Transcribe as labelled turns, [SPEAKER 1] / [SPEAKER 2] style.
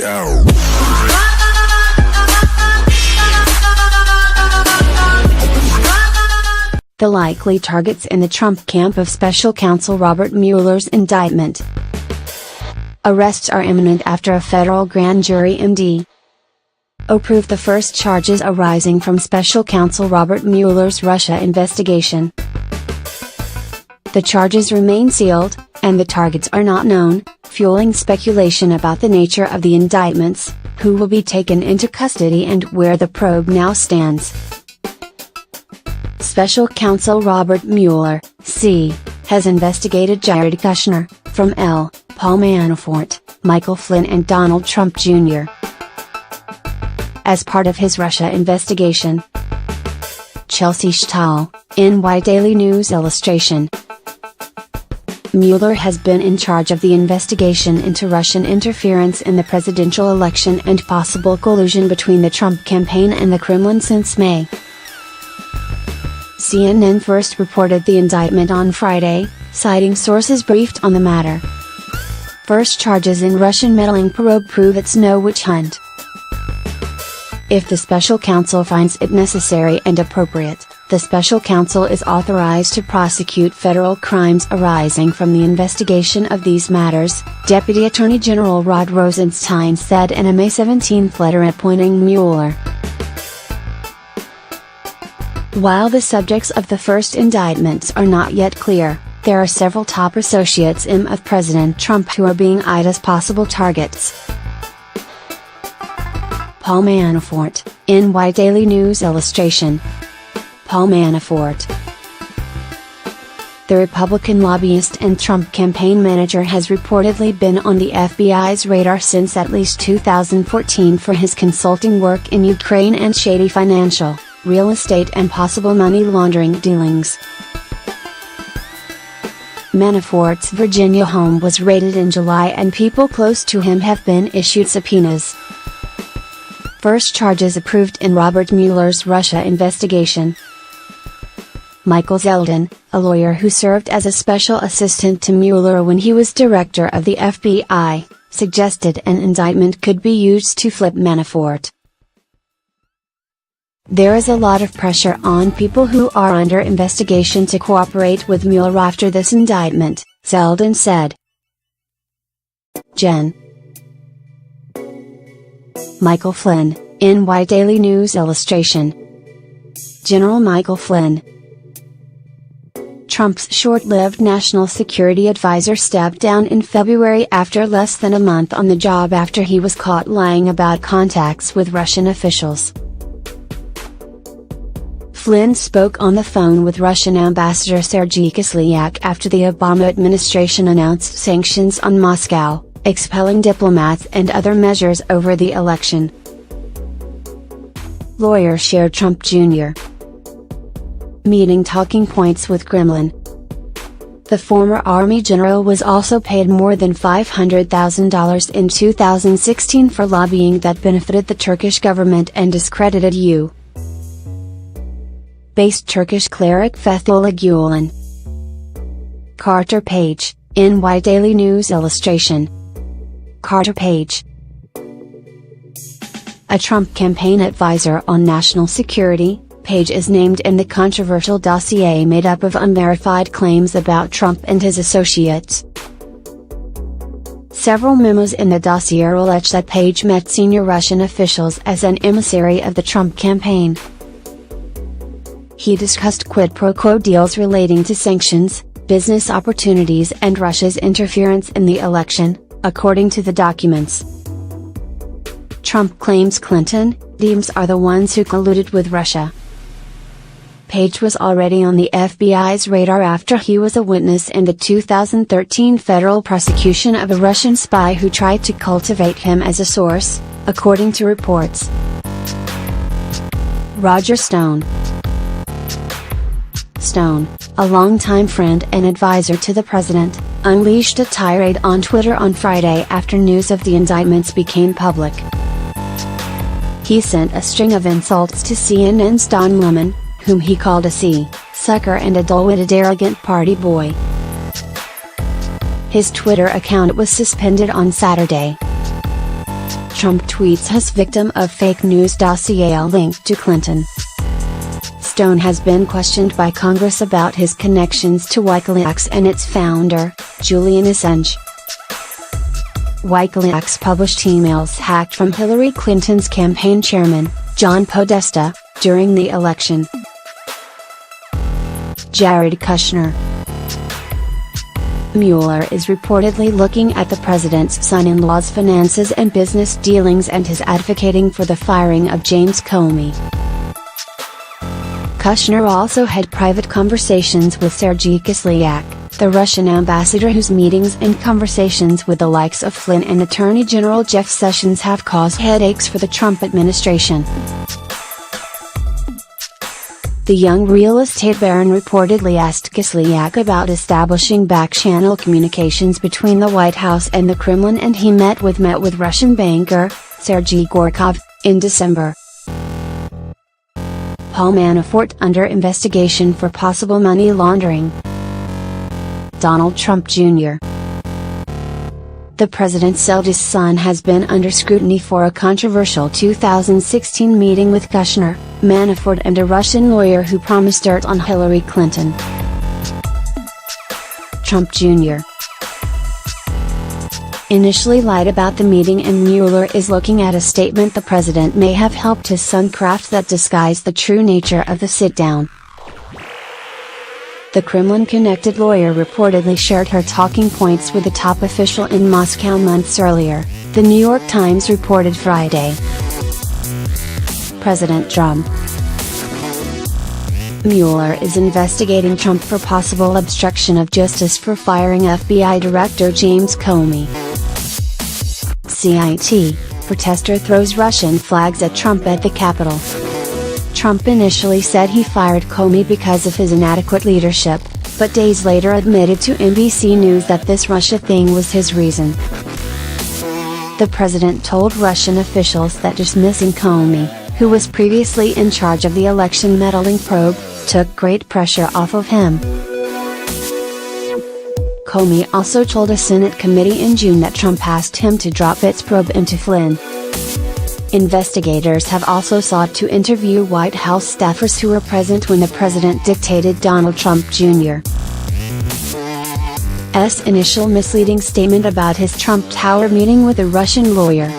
[SPEAKER 1] go.
[SPEAKER 2] The likely targets in the Trump camp of special counsel Robert Mueller's indictment. Arrests are imminent after a federal grand jury MD approved the first charges arising from special counsel Robert Mueller's Russia investigation. The charges remain sealed, and the targets are not known, fueling speculation about the nature of the indictments, who will be taken into custody and where the probe now stands. Special counsel Robert Mueller, C., has investigated Jared Kushner, from L., Paul Manafort, Michael Flynn and Donald Trump Jr. as part of his Russia investigation. Chelsea Stahl, NY Daily News Illustration. Mueller has been in charge of the investigation into Russian interference in the presidential election and possible collusion between the Trump campaign and the Kremlin since May. CNN first reported the indictment on Friday, citing sources briefed on the matter. First charges in Russian meddling probe prove it's no witch hunt. If the special counsel finds it necessary and appropriate, the special counsel is authorized to prosecute federal crimes arising from the investigation of these matters, Deputy Attorney General Rod Rosenstein said in a May 17 letter appointing Mueller. While the subjects of the first indictments are not yet clear, there are several top associates of President Trump who are being eyed as possible targets. Paul Manafort, NY Daily News Illustration. Paul Manafort, the Republican lobbyist and Trump campaign manager, has reportedly been on the FBI's radar since at least 2014 for his consulting work in Ukraine and shady financial, real estate and possible money laundering dealings. Manafort's Virginia home was raided in July and people close to him have been issued subpoenas. First charges approved in Robert Mueller's Russia investigation. Michael Zeldin, a lawyer who served as a special assistant to Mueller when he was director of the FBI, suggested an indictment could be used to flip Manafort. There is a lot of pressure on people who are under investigation to cooperate with Mueller after this indictment, Zeldin said. Gen. Michael Flynn, NY Daily News Illustration. General Michael Flynn, Trump's short-lived national security advisor, stepped down in February after less than a month on the job after he was caught lying about contacts with Russian officials. Flynn spoke on the phone with Russian Ambassador Sergei Kislyak after the Obama administration announced sanctions on Moscow, expelling diplomats and other measures over the election. Lawyer shared Trump Jr. meeting talking points with Kremlin. The former Army general was also paid more than $500,000 in 2016 for lobbying that benefited the Turkish government and discredited U.S.-based Turkish cleric Fethullah Gulen. Carter Page, NY Daily News Illustration. Carter Page, a Trump campaign advisor on national security, Page is named in the controversial dossier made up of unverified claims about Trump and his associates. Several memos in the dossier allege that Page met senior Russian officials as an emissary of the Trump campaign. He discussed quid pro quo deals relating to sanctions, business opportunities and Russia's interference in the election, according to the documents. Trump claims Clinton, Dems are the ones who colluded with Russia. Page was already on the FBI's radar after he was a witness in the 2013 federal prosecution of a Russian spy who tried to cultivate him as a source, according to reports. Roger Stone, a longtime friend and advisor to the president, unleashed a tirade on Twitter on Friday after news of the indictments became public. He sent a string of insults to CNN's Don Lemon, whom he called a sucker and a dull-witted arrogant party boy. His Twitter account was suspended on Saturday. Trump tweets his victim of fake news dossier linked to Clinton. Stone has been questioned by Congress about his connections to WikiLeaks and its founder, Julian Assange. WikiLeaks published emails hacked from Hillary Clinton's campaign chairman, John Podesta, during the election. Jared Kushner. Mueller is reportedly looking at the president's son-in-law's finances and business dealings and is advocating for the firing of James Comey. Kushner also had private conversations with Sergei Kislyak, the Russian ambassador whose meetings and conversations with the likes of Flynn and Attorney General Jeff Sessions have caused headaches for the Trump administration. The young real estate baron reportedly asked Kislyak about establishing back-channel communications between the White House and the Kremlin, and he met with Russian banker, Sergei Gorkov, in December. Paul Manafort under investigation for possible money laundering. Donald Trump Jr. The president's eldest son has been under scrutiny for a controversial 2016 meeting with Kushner, Manafort and a Russian lawyer who promised dirt on Hillary Clinton. Trump Jr. initially lied about the meeting, and Mueller is looking at a statement the president may have helped his son craft that disguised the true nature of the sit-down. The Kremlin-connected lawyer reportedly shared her talking points with a top official in Moscow months earlier, The New York Times reported Friday. President Trump. Mueller is investigating Trump for possible obstruction of justice for firing FBI Director James Comey. CIT, protester throws Russian flags at Trump at the Capitol. Trump initially said he fired Comey because of his inadequate leadership, but days later admitted to NBC News that this Russia thing was his reason. The president told Russian officials that dismissing Comey, who was previously in charge of the election meddling probe, took great pressure off of him. Comey also told a Senate committee in June that Trump asked him to drop its probe into Flynn. Investigators have also sought to interview White House staffers who were present when the president dictated Donald Trump Jr.'s initial misleading statement about his Trump Tower meeting with a Russian lawyer.